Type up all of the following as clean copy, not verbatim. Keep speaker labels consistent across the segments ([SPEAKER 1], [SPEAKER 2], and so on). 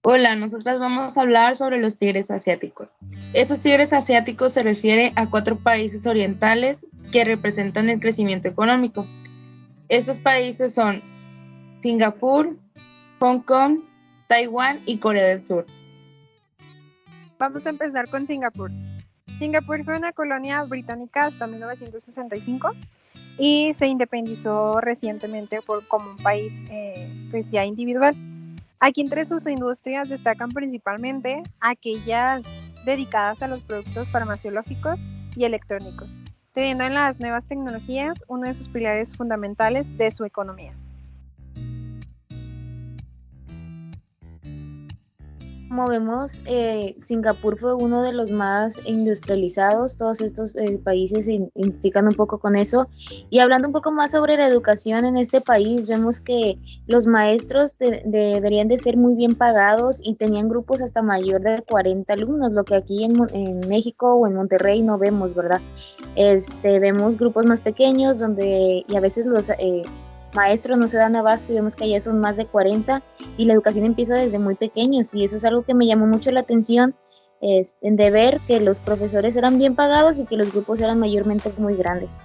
[SPEAKER 1] Hola, nosotras vamos a hablar sobre los tigres asiáticos. Estos tigres asiáticos se refieren a 4 países orientales que representan el crecimiento económico. Estos países son Singapur, Hong Kong, Taiwán y Corea del Sur.
[SPEAKER 2] Vamos a empezar con Singapur. Singapur fue una colonia británica hasta 1965 y se independizó recientemente como un país pues ya individual. Aquí entre sus industrias destacan principalmente aquellas dedicadas a los productos farmacológicos y electrónicos, teniendo en las nuevas tecnologías uno de sus pilares fundamentales de su economía.
[SPEAKER 3] Como vemos, Singapur fue uno de los más industrializados. Todos estos países se identifican un poco con eso. Y hablando un poco más sobre la educación en este país, vemos que los maestros deberían de ser muy bien pagados y tenían grupos hasta mayor de 40 alumnos, lo que aquí en México o en Monterrey no vemos, ¿verdad? Vemos grupos más pequeños y a veces los maestros no se dan abasto y vemos que allá son más de 40 y la educación empieza desde muy pequeños y eso es algo que me llamó mucho la atención, de ver que los profesores eran bien pagados y que los grupos eran mayormente muy grandes.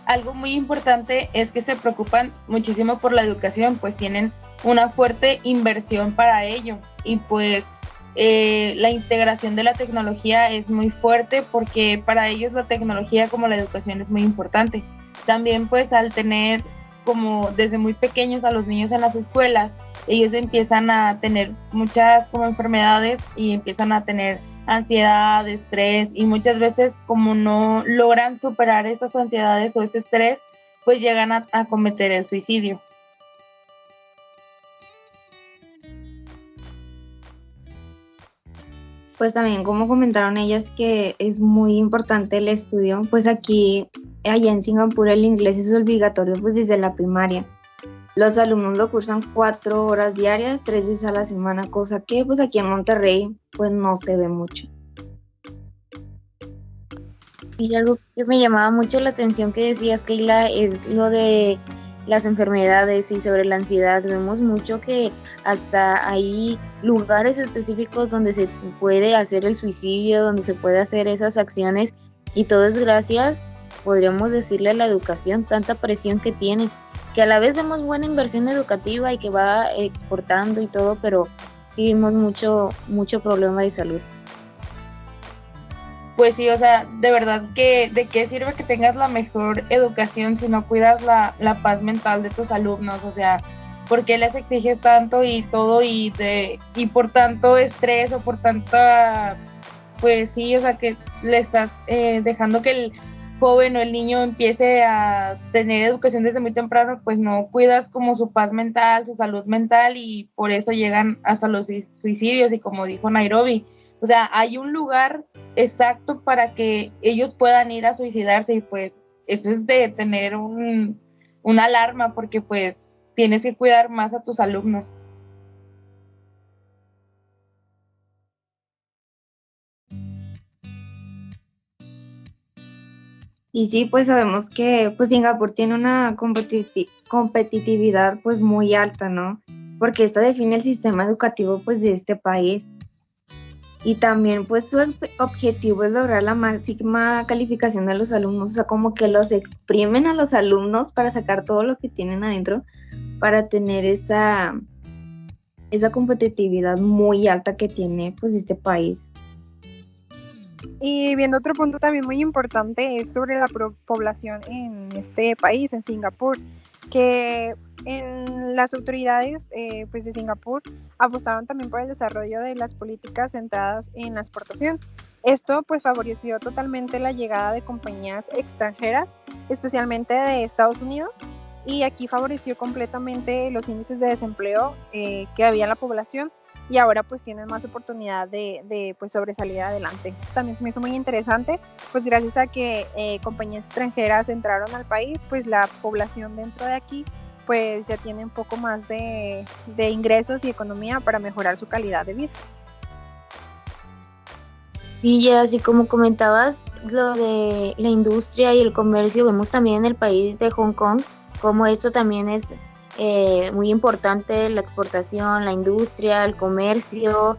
[SPEAKER 1] Algo muy importante es que se preocupan muchísimo por la educación, pues tienen una fuerte inversión para ello y pues la integración de la tecnología es muy fuerte porque para ellos la tecnología como la educación es muy importante. También pues al tener como desde muy pequeños a los niños en las escuelas, ellos empiezan a tener muchas como enfermedades y empiezan a tener ansiedad, estrés y muchas veces como no logran superar esas ansiedades o ese estrés, pues llegan a cometer el suicidio.
[SPEAKER 4] Pues también como comentaron ellas que es muy importante el estudio, pues allá en Singapur el inglés es obligatorio pues desde la primaria. Los alumnos lo cursan 4 horas diarias, 3 veces a la semana, cosa que pues aquí en Monterrey pues no se ve mucho.
[SPEAKER 3] Y algo que me llamaba mucho la atención que decías, Keila, es lo de las enfermedades y sobre la ansiedad. Vemos mucho que hasta hay lugares específicos donde se puede hacer el suicidio, donde se puede hacer esas acciones y todo es gracias, podríamos decirle, a la educación, tanta presión que tiene, que a la vez vemos buena inversión educativa y que va exportando y todo, pero sí vemos mucho problema de salud.
[SPEAKER 1] Pues sí, o sea, de verdad que de qué sirve que tengas la mejor educación si no cuidas la paz mental de tus alumnos, o sea, ¿por qué les exiges tanto y todo y por tanto estrés o por tanta, pues sí, o sea, que le estás dejando que el joven o el niño empiece a tener educación desde muy temprano, pues no cuidas como su paz mental, su salud mental y por eso llegan hasta los suicidios y como dijo Nairobi, o sea, hay un lugar exacto para que ellos puedan ir a suicidarse y pues eso es de tener una alarma porque pues tienes que cuidar más a tus alumnos.
[SPEAKER 4] Y sí, pues sabemos que pues Singapur tiene una competitividad pues muy alta, ¿no? Porque esta define el sistema educativo pues de este país. Y también pues su objetivo es lograr la máxima calificación de los alumnos, o sea, como que los exprimen a los alumnos para sacar todo lo que tienen adentro, para tener esa competitividad muy alta que tiene pues este país.
[SPEAKER 2] Y viendo otro punto también muy importante es sobre la población en este país, en Singapur, que en las autoridades pues de Singapur apostaron también por el desarrollo de las políticas centradas en la exportación. Esto pues favoreció totalmente la llegada de compañías extranjeras, especialmente de Estados Unidos, y aquí favoreció completamente los índices de desempleo que había en la población y ahora pues tienen más oportunidad de pues sobresalir adelante. También se me hizo muy interesante, pues gracias a que compañías extranjeras entraron al país, pues la población dentro de aquí pues ya tiene un poco más de ingresos y economía para mejorar su calidad de vida.
[SPEAKER 3] Y ya así como comentabas, lo de la industria y el comercio, vemos también en el país de Hong Kong, como esto también es muy importante la exportación, la industria, el comercio,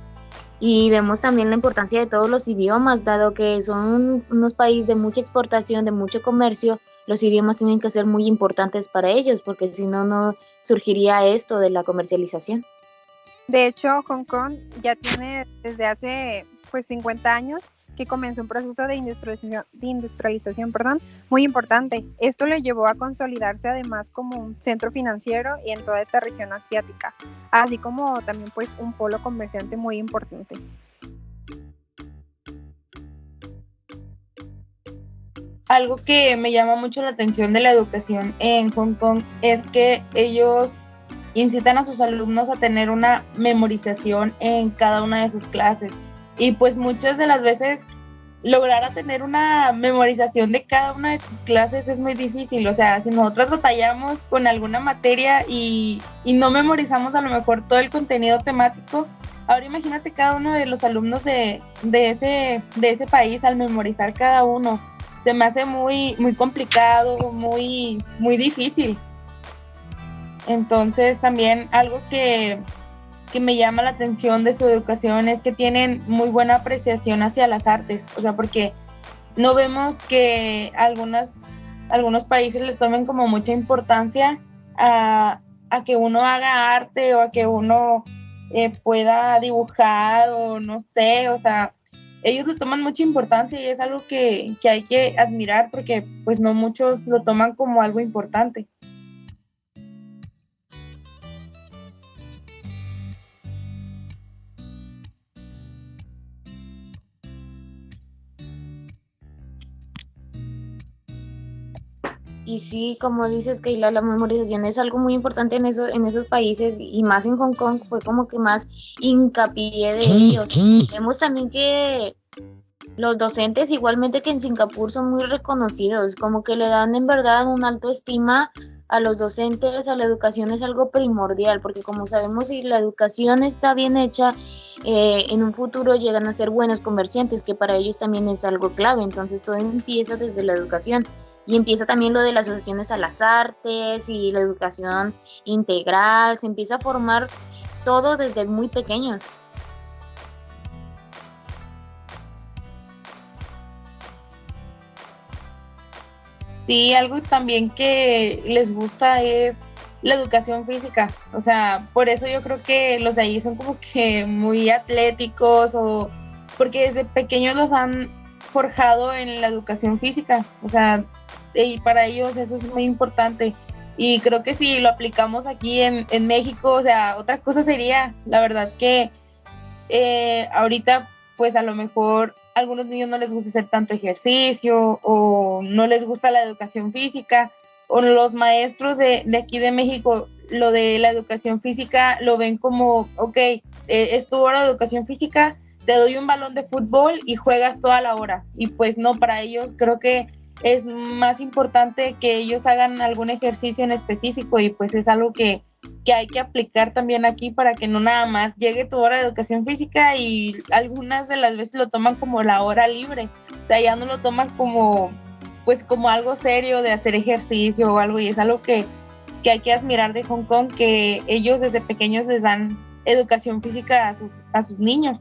[SPEAKER 3] y vemos también la importancia de todos los idiomas, dado que son unos países de mucha exportación, de mucho comercio. Los idiomas tienen que ser muy importantes para ellos, porque si no, no surgiría esto de la comercialización.
[SPEAKER 2] De hecho, Hong Kong ya tiene desde hace pues 50 años que comenzó un proceso de industrialización, muy importante. Esto le llevó a consolidarse además como un centro financiero y en toda esta región asiática, así como también pues un polo comerciante muy importante.
[SPEAKER 1] Algo que me llama mucho la atención de la educación en Hong Kong es que ellos incitan a sus alumnos a tener una memorización en cada una de sus clases. Y pues muchas de las veces lograr a tener una memorización de cada una de tus clases es muy difícil. O sea, si nosotros batallamos con alguna materia y no memorizamos a lo mejor todo el contenido temático, ahora imagínate cada uno de los alumnos de ese país al memorizar cada uno. Se me hace muy, muy complicado, muy, muy difícil. Entonces también algo que me llama la atención de su educación es que tienen muy buena apreciación hacia las artes, o sea, porque no vemos que algunos países le tomen como mucha importancia a que uno haga arte o a que uno pueda dibujar o no sé, o sea, ellos le toman mucha importancia y es algo que hay que admirar porque pues no muchos lo toman como algo importante.
[SPEAKER 3] Y sí, como dices, Keila, la memorización es algo muy importante en esos países, y más en Hong Kong fue como que más hincapié de ellos. Vemos también que los docentes, igualmente que en Singapur, son muy reconocidos, como que le dan en verdad una alta estima a los docentes. A la educación es algo primordial, porque como sabemos, si la educación está bien hecha, en un futuro llegan a ser buenos comerciantes, que para ellos también es algo clave. Entonces todo empieza desde la educación. Y empieza también lo de las asociaciones a las artes y la educación integral. Se empieza a formar todo desde muy pequeños.
[SPEAKER 1] Sí, algo también que les gusta es la educación física. O sea, por eso yo creo que los de ahí son como que muy atléticos o porque desde pequeños los han forjado en la educación física. O sea, y para ellos eso es muy importante. Y creo que si lo aplicamos aquí en México, o sea, otra cosa sería, la verdad que ahorita pues a lo mejor a algunos niños no les gusta hacer tanto ejercicio o no les gusta la educación física, o los maestros de aquí de México lo de la educación física lo ven como, ok, es tu hora de educación física, te doy un balón de fútbol y juegas toda la hora. Y pues no, para ellos creo que es más importante que ellos hagan algún ejercicio en específico y pues es algo que hay que aplicar también aquí para que no nada más llegue tu hora de educación física y algunas de las veces lo toman como la hora libre, o sea, ya no lo toman como pues como algo serio de hacer ejercicio o algo, y es algo que hay que admirar de Hong Kong, que ellos desde pequeños les dan educación física a sus niños.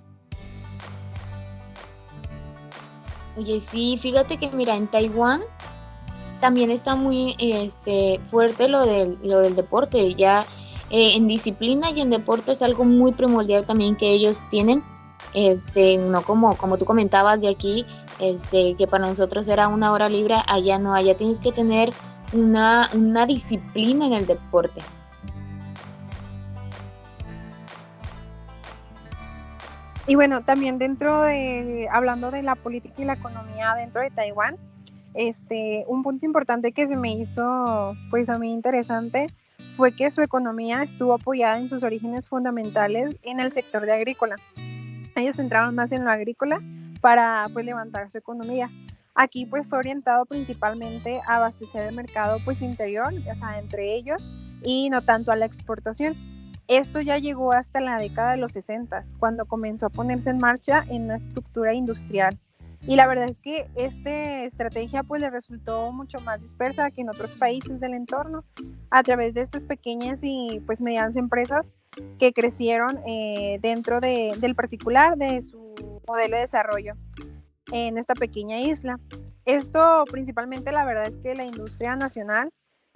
[SPEAKER 3] Oye, sí, fíjate que mira, en Taiwán también está muy fuerte lo del deporte. Ya en disciplina y en deporte es algo muy primordial también que ellos tienen. No como tú comentabas de aquí, que para nosotros era una hora libre, allá no, allá tienes que tener una disciplina en el deporte.
[SPEAKER 2] Y bueno, también hablando de la política y la economía dentro de Taiwán, un punto importante que se me hizo pues a mí interesante fue que su economía estuvo apoyada en sus orígenes fundamentales en el sector de agrícola. Ellos entraron más en lo agrícola para pues levantar su economía. Aquí pues fue orientado principalmente a abastecer el mercado pues interior, o sea, entre ellos, y no tanto a la exportación. Esto ya llegó hasta la década de los 60, cuando comenzó a ponerse en marcha en una estructura industrial. Y la verdad es que esta estrategia pues le resultó mucho más dispersa que en otros países del entorno, a través de estas pequeñas y pues medianas empresas que crecieron dentro del particular de su modelo de desarrollo en esta pequeña isla. Esto principalmente, la verdad es que la industria nacional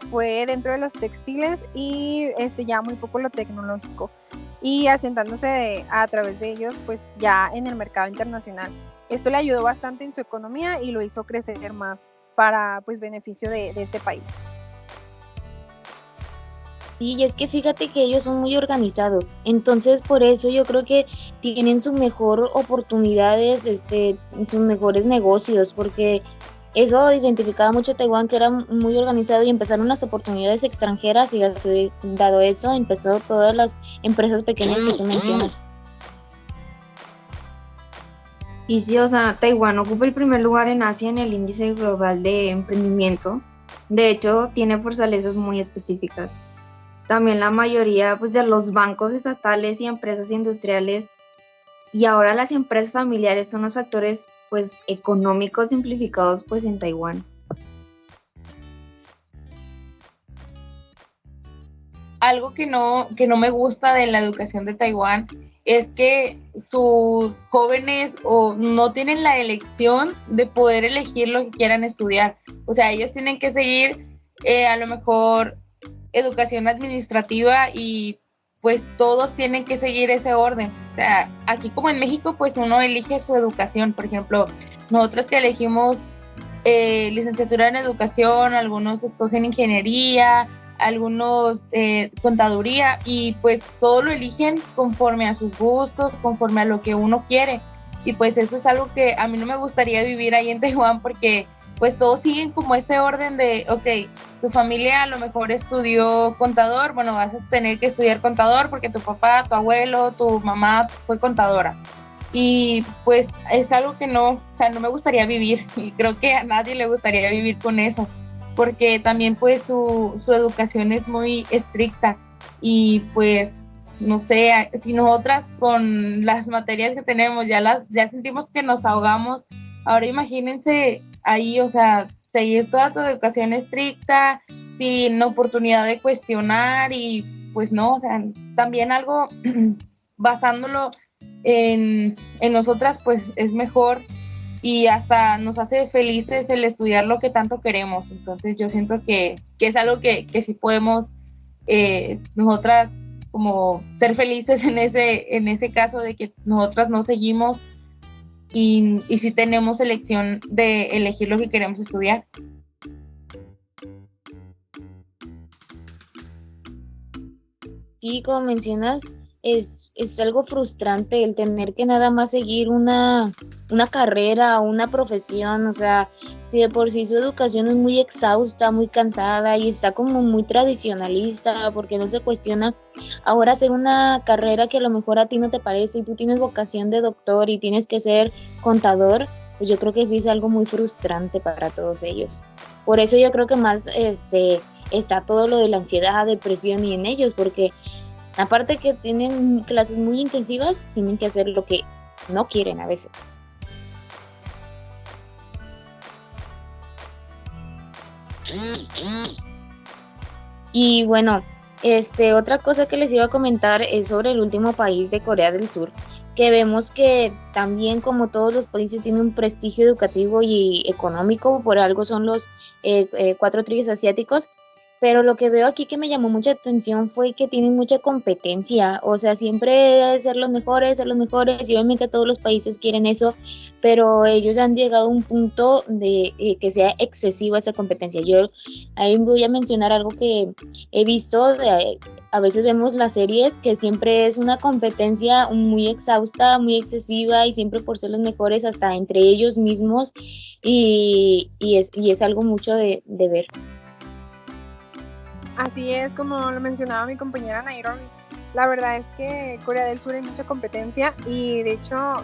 [SPEAKER 2] fue dentro de los textiles y ya muy poco lo tecnológico, y asentándose a través de ellos pues ya en el mercado internacional. Esto le ayudó bastante en su economía y lo hizo crecer más para pues beneficio de este país.
[SPEAKER 3] Y es que fíjate que ellos son muy organizados, entonces por eso yo creo que tienen sus mejor oportunidades, sus mejores negocios, porque eso identificaba mucho a Taiwán, que era muy organizado, y empezaron las oportunidades extranjeras, y dado eso empezó todas las empresas pequeñas que tú mencionas.
[SPEAKER 4] Y sí, o sea, Taiwán ocupa el primer lugar en Asia en el índice global de emprendimiento. De hecho, tiene fortalezas muy específicas. También la mayoría pues, de los bancos estatales y empresas industriales, y ahora las empresas familiares, son los factores pues, económicos simplificados pues, en Taiwán.
[SPEAKER 1] Algo que no me gusta de la educación de Taiwán es que sus jóvenes no tienen la elección de poder elegir lo que quieran estudiar. O sea, ellos tienen que seguir a lo mejor educación administrativa, y pues todos tienen que seguir ese orden. O sea, aquí como en México, pues uno elige su educación. Por ejemplo, nosotros que elegimos licenciatura en educación, algunos escogen ingeniería, algunos contaduría, y pues todo lo eligen conforme a sus gustos, conforme a lo que uno quiere. Y pues eso es algo que a mí no me gustaría vivir ahí en Taiwán, porque pues todos siguen como ese orden de, ok, tu familia a lo mejor estudió contador, bueno, vas a tener que estudiar contador porque tu papá, tu abuelo, tu mamá fue contadora. Y pues es algo que no me gustaría vivir, y creo que a nadie le gustaría vivir con eso, porque también pues su educación es muy estricta, y pues no sé, si nosotras con las materias que tenemos ya sentimos que nos ahogamos, ahora imagínense ahí, o sea, seguir toda tu educación estricta, sin oportunidad de cuestionar, y pues no, o sea, también algo basándolo en nosotras, pues es mejor, y hasta nos hace felices el estudiar lo que tanto queremos. Entonces yo siento que es algo que sí podemos nosotras como ser felices en ese caso de que nosotras no seguimos, y sí tenemos elección de elegir lo que queremos estudiar.
[SPEAKER 3] Y como mencionas, es algo frustrante el tener que nada más seguir una carrera o una profesión. O sea, si de por sí su educación es muy exhausta, muy cansada, y está como muy tradicionalista, porque no se cuestiona ahora hacer una carrera que a lo mejor a ti no te parece, y tú tienes vocación de doctor y tienes que ser contador, pues yo creo que sí es algo muy frustrante para todos ellos. Por eso yo creo que más está todo lo de la ansiedad, depresión y en ellos, porque aparte que tienen clases muy intensivas, tienen que hacer lo que no quieren a veces. Y bueno, otra cosa que les iba a comentar es sobre el último país de Corea del Sur, que vemos que también, como todos los países, tiene un prestigio educativo y económico, por algo son los 4 tigres asiáticos. Pero lo que veo aquí que me llamó mucha atención fue que tienen mucha competencia. O sea, siempre ser los mejores, y obviamente todos los países quieren eso, pero ellos han llegado a un punto de que sea excesiva esa competencia. Yo ahí voy a mencionar algo que he visto, a veces vemos las series que siempre es una competencia muy exhausta, muy excesiva, y siempre por ser los mejores hasta entre ellos mismos, y es algo mucho de ver.
[SPEAKER 2] Así es, como lo mencionaba mi compañera Nairobi. La verdad es que Corea del Sur hay mucha competencia, y de hecho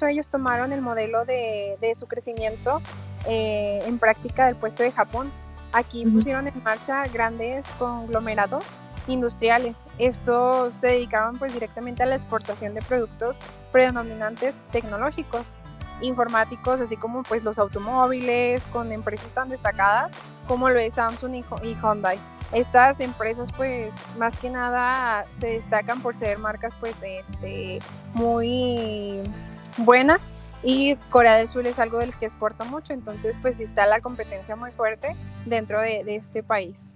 [SPEAKER 2] ellos tomaron el modelo de su crecimiento en práctica del puesto de Japón. Aquí pusieron en marcha grandes conglomerados industriales. Estos se dedicaban pues directamente a la exportación de productos predominantes tecnológicos, informáticos, así como pues los automóviles, con empresas tan destacadas como lo es Samsung y Hyundai. Estas empresas pues más que nada se destacan por ser marcas pues muy buenas, y Corea del Sur es algo del que exporta mucho, entonces pues está la competencia muy fuerte dentro de este país.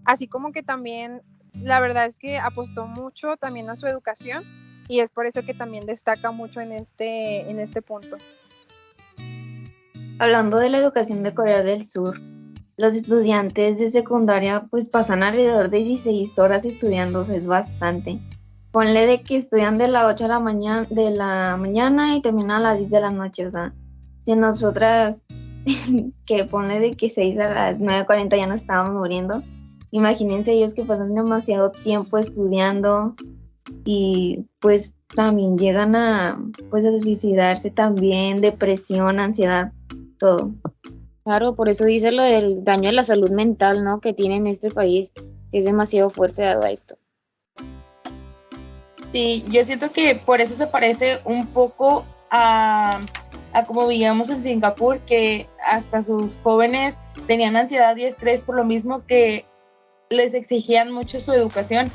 [SPEAKER 2] Así como que también la verdad es que apostó mucho también a su educación, y es por eso que también destaca mucho en este punto.
[SPEAKER 4] Hablando de la educación de Corea del Sur, los estudiantes de secundaria pues pasan alrededor de 16 horas estudiando, o sea, es bastante. Ponle de que estudian de las 8 de la mañana y terminan a las 10 de la noche, o sea, si nosotras que ponle de que 6 a las 9:40 ya nos estábamos muriendo, imagínense ellos que pasan demasiado tiempo estudiando y pues también llegan a suicidarse también, depresión, ansiedad, todo.
[SPEAKER 3] Claro, por eso dice lo del daño a la salud mental, ¿no? Que tiene en este país, que es demasiado fuerte dado a esto.
[SPEAKER 1] Sí, yo siento que por eso se parece un poco a como vivíamos en Singapur, que hasta sus jóvenes tenían ansiedad y estrés por lo mismo que les exigían mucho su educación.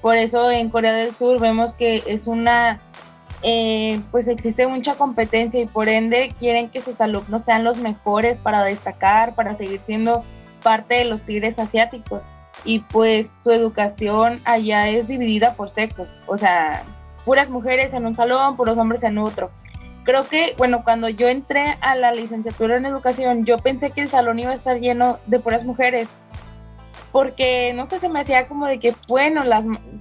[SPEAKER 1] Por eso en Corea del Sur vemos que es pues existe mucha competencia y por ende quieren que sus alumnos sean los mejores para destacar, para seguir siendo parte de los tigres asiáticos. Y pues su educación allá es dividida por sexos, o sea, puras mujeres en un salón, puros hombres en otro. Creo que, bueno, cuando yo entré a la licenciatura en educación, yo pensé que el salón iba a estar lleno de puras mujeres, porque no sé, se me hacía como de que, bueno,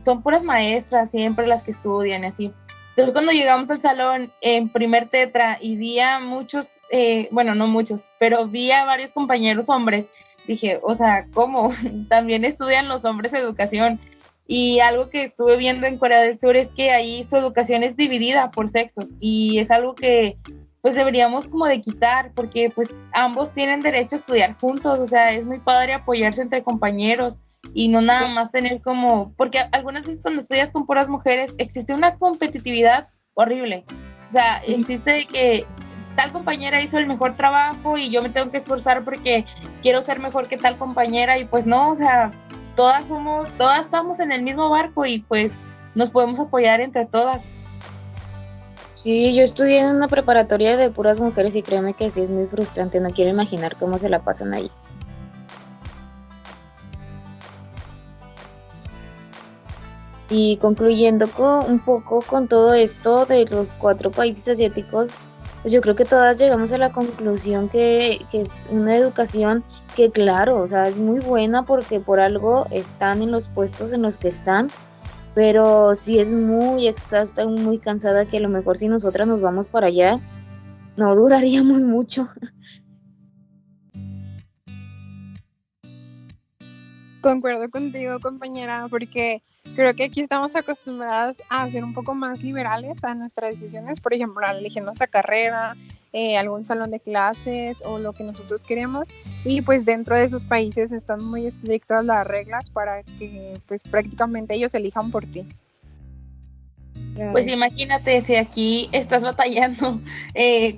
[SPEAKER 1] son puras maestras siempre las que estudian y así. Entonces cuando llegamos al salón en primer tetra y vi a muchos, bueno, no muchos, pero vi a varios compañeros hombres, dije, o sea, ¿cómo? También estudian los hombres educación. Y algo que estuve viendo en Corea del Sur es que ahí su educación es dividida por sexos y es algo que pues deberíamos como de quitar, porque pues ambos tienen derecho a estudiar juntos, o sea, es muy padre apoyarse entre compañeros y no nada más tener como, porque algunas veces cuando estudias con puras mujeres existe una competitividad horrible, o sea, existe que tal compañera hizo el mejor trabajo y yo me tengo que esforzar porque quiero ser mejor que tal compañera y pues no, o sea, todas estamos en el mismo barco y pues nos podemos apoyar entre todas.
[SPEAKER 3] Sí, yo estudié en una preparatoria de puras mujeres y créeme que sí es muy frustrante, no quiero imaginar cómo se la pasan ahí. Y concluyendo un poco con todo esto de los 4 países asiáticos, pues yo creo que todas llegamos a la conclusión que es una educación que claro, o sea, es muy buena porque por algo están en los puestos en los que están, pero sí es muy exhausta, muy cansada, que a lo mejor si nosotras nos vamos para allá, no duraríamos mucho.
[SPEAKER 2] Concuerdo contigo, compañera, porque creo que aquí estamos acostumbradas a ser un poco más liberales a nuestras decisiones, por ejemplo, al elegir nuestra carrera, algún salón de clases o lo que nosotros queremos, y pues dentro de esos países están muy estrictas las reglas para que pues prácticamente ellos elijan por ti.
[SPEAKER 1] Pues imagínate, si aquí estás batallando,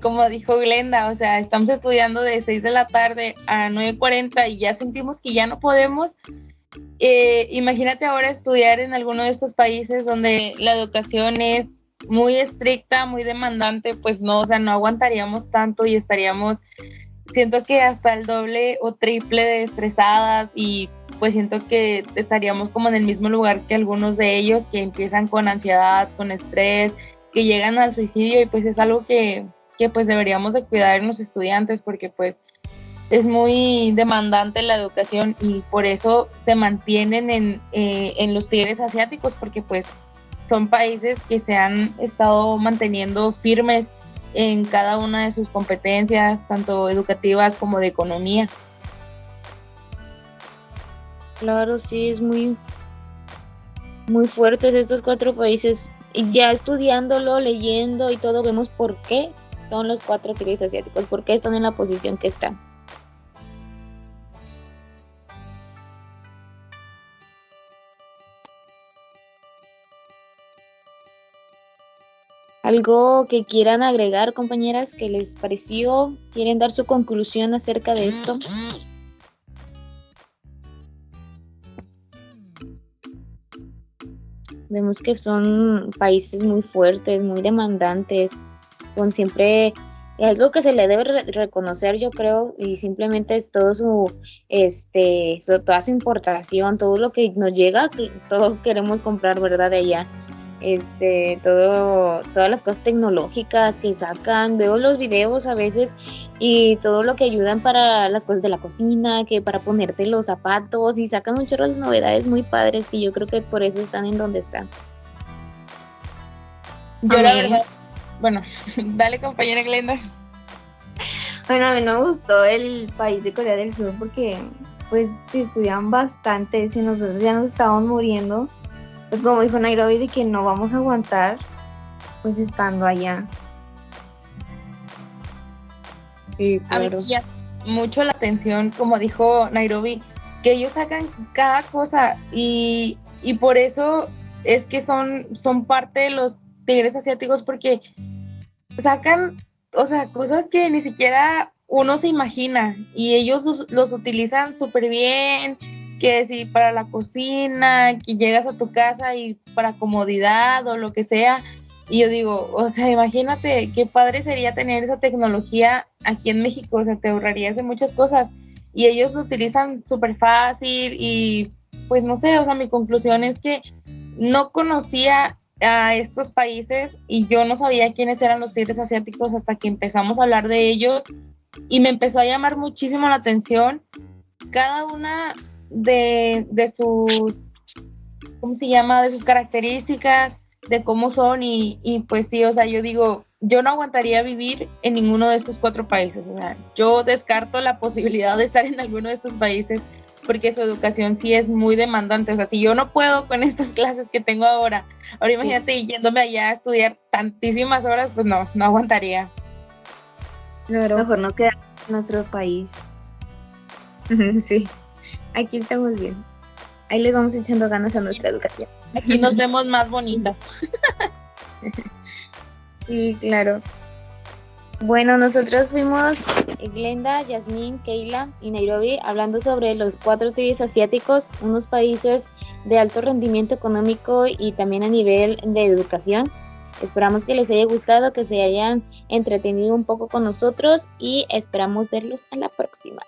[SPEAKER 1] como dijo Glenda, o sea, estamos estudiando de 6 de la tarde a 9:40 y ya sentimos que ya no podemos. Imagínate ahora estudiar en alguno de estos países donde la educación es muy estricta, muy demandante, pues no, o sea, no aguantaríamos tanto y siento que hasta el doble o triple de estresadas y pues siento que estaríamos como en el mismo lugar que algunos de ellos que empiezan con ansiedad, con estrés, que llegan al suicidio y pues es algo que pues deberíamos de cuidar en los estudiantes porque pues es muy demandante la educación y por eso se mantienen en los tigres asiáticos porque pues son países que se han estado manteniendo firmes en cada una de sus competencias, tanto educativas como de economía.
[SPEAKER 3] Claro, sí, es muy, muy fuertes estos 4 países. Y ya estudiándolo, leyendo y todo, vemos por qué son los 4 tigres asiáticos, por qué están en la posición que están. ¿Algo que quieran agregar, compañeras, que les pareció? ¿Quieren dar su conclusión acerca de esto? Vemos que son países muy fuertes, muy demandantes, con siempre algo que se le debe reconocer, yo creo, y simplemente es todo toda su importación, todo lo que nos llega, todo queremos comprar, ¿verdad? De allá. Todas las cosas tecnológicas que sacan, veo los videos a veces y todo lo que ayudan para las cosas de la cocina, que para ponerte los zapatos, y sacan un chorro de novedades muy padres que yo creo que por eso están en donde están.
[SPEAKER 1] Yo la verdad, bueno, dale compañera Glenda.
[SPEAKER 4] Bueno, a mí no me gustó el país de Corea del Sur porque pues estudian bastante, si nosotros ya nos estábamos muriendo, pues como dijo Nairobi, de que no vamos a aguantar pues estando allá.
[SPEAKER 3] Sí,
[SPEAKER 1] A mí
[SPEAKER 3] claro.
[SPEAKER 1] me llama mucho la atención, como dijo Nairobi, que ellos sacan cada cosa y por eso es que son parte de los tigres asiáticos, porque sacan, o sea, cosas que ni siquiera uno se imagina y ellos los utilizan súper bien, que si para la cocina, que llegas a tu casa y para comodidad o lo que sea. Y yo digo, o sea, imagínate qué padre sería tener esa tecnología aquí en México, o sea, te ahorrarías de muchas cosas. Y ellos lo utilizan súper fácil y pues no sé, o sea, mi conclusión es que no conocía a estos países y yo no sabía quiénes eran los tigres asiáticos hasta que empezamos a hablar de ellos y me empezó a llamar muchísimo la atención cada una de sus, ¿cómo se llama? De sus características, de cómo son y pues sí, o sea, yo digo, yo no aguantaría vivir en ninguno de estos 4 países, o sea, yo descarto la posibilidad de estar en alguno de estos países porque su educación sí es muy demandante, o sea, si yo no puedo con estas clases que tengo ahora imagínate yéndome allá a estudiar tantísimas horas, pues no aguantaría.
[SPEAKER 3] Claro.
[SPEAKER 4] Mejor nos quedamos en nuestro país.
[SPEAKER 3] Sí, aquí estamos bien. Ahí les vamos echando ganas a nuestra educación.
[SPEAKER 1] Aquí nos vemos más bonitas.
[SPEAKER 3] Sí, claro. Bueno, nosotros fuimos Glenda, Yasmín, Keila y Nairobi hablando sobre los 4 tigres asiáticos, unos países de alto rendimiento económico y también a nivel de educación. Esperamos que les haya gustado, que se hayan entretenido un poco con nosotros y esperamos verlos a la próxima.